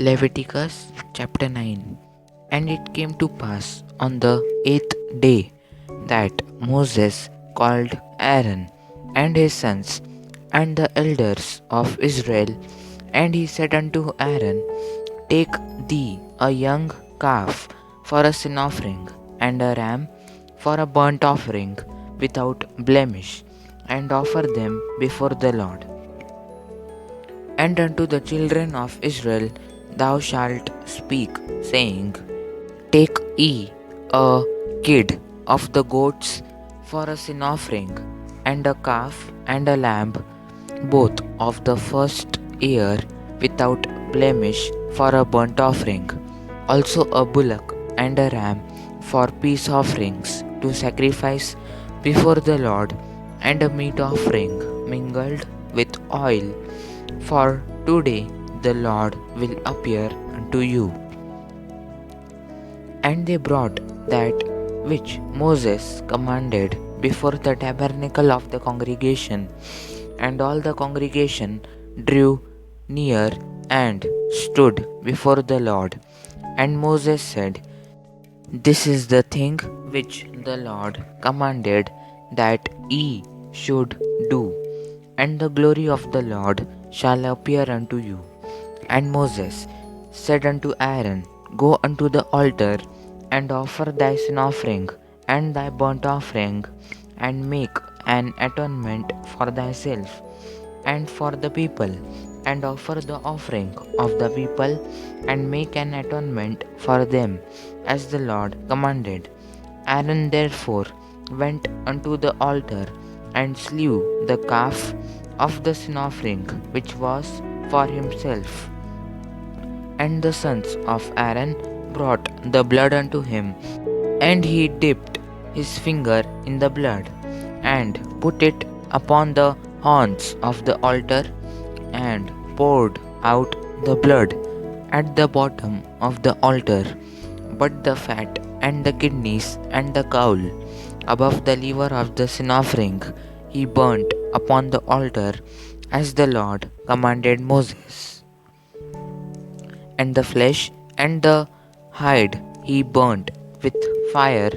Leviticus chapter 9. And it came to pass on the 8th day that Moses called Aaron and his sons and the elders of Israel, and he said unto Aaron, Take thee a young calf for a sin offering, and a ram for a burnt offering without blemish, and offer them before the Lord. And unto the children of Israel thou shalt speak, saying, Take ye a kid of the goats for a sin offering, and a calf and a lamb, both of the first year, without blemish, for a burnt offering. Also a bullock and a ram for peace offerings to sacrifice before the Lord, and a meat offering mingled with oil. For today the Lord will appear unto you. And they brought that which Moses commanded before the tabernacle of the congregation, and all the congregation drew near and stood before the Lord. And Moses said, This is the thing which the Lord commanded that ye should do, and the glory of the Lord shall appear unto you. And Moses said unto Aaron, Go unto the altar, and offer thy sin offering and thy burnt offering, and make an atonement for thyself and for the people, and offer the offering of the people, and make an atonement for them, as the Lord commanded. Aaron therefore went unto the altar, and slew the calf of the sin offering, which was for himself. And the sons of Aaron brought the blood unto him, and he dipped his finger in the blood, and put it upon the horns of the altar, and poured out the blood at the bottom of the altar. But the fat and the kidneys and the caul above the liver of the sin offering he burnt upon the altar, as the Lord commanded Moses. And the flesh and the hide he burnt with fire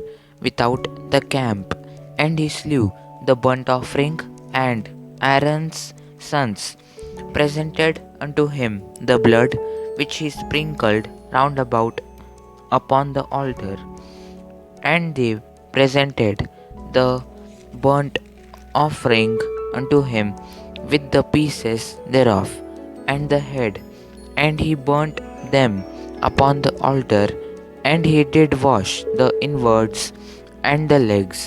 without the camp. And he slew the burnt offering, and Aaron's sons presented unto him the blood which he sprinkled round about upon the altar. And they presented the burnt offering unto him with the pieces thereof, and the head, and he burnt them upon the altar. And he did wash the inwards and the legs,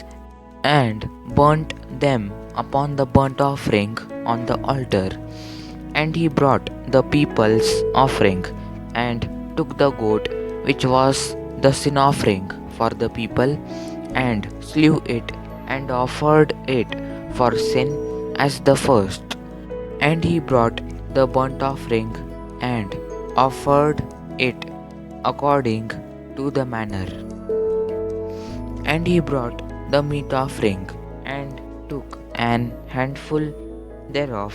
and burnt them upon the burnt offering on the altar. And he brought the people's offering, and took the goat which was the sin offering for the people, and slew it, and offered it for sin as the first. And he brought the burnt offering, and offered it according to the manner. And he brought the meat offering, and took an handful thereof,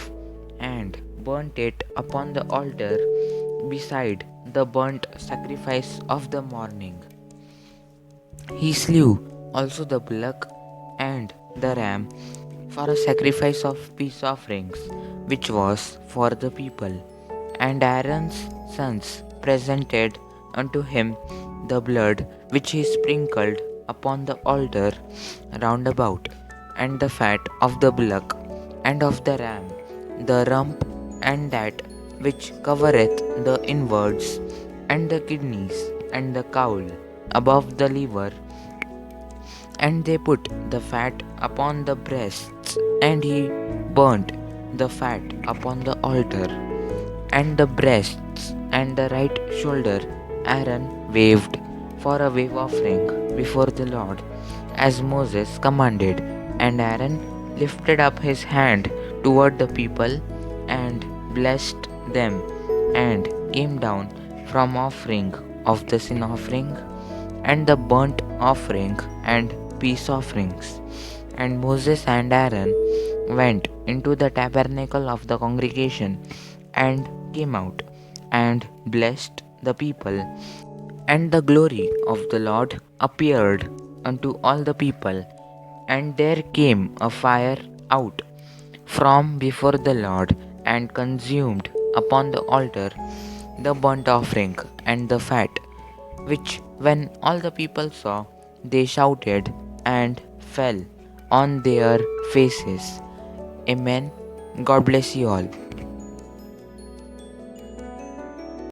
and burnt it upon the altar beside the burnt sacrifice of the morning. He slew also the bullock and the ram for a sacrifice of peace offerings, which was for the people. And Aaron's sons presented unto him the blood which he sprinkled upon the altar round about, and the fat of the bullock and of the ram, the rump and that which covereth the inwards, and the kidneys and the caul above the liver. And they put the fat upon the breasts, and he burnt the fat upon the altar. And the breasts and the right shoulder Aaron waved for a wave offering before the Lord, as Moses commanded. And Aaron lifted up his hand toward the people, and blessed them, and came down from offering of the sin offering, and the burnt offering, and peace offerings. And Moses and Aaron went into the tabernacle of the congregation, and came out, and blessed the people. And the glory of the Lord appeared unto all the people. And there came a fire out from before the Lord, and consumed upon the altar the burnt offering and the fat, which when all the people saw, they shouted and fell on their faces. Amen. God bless you all.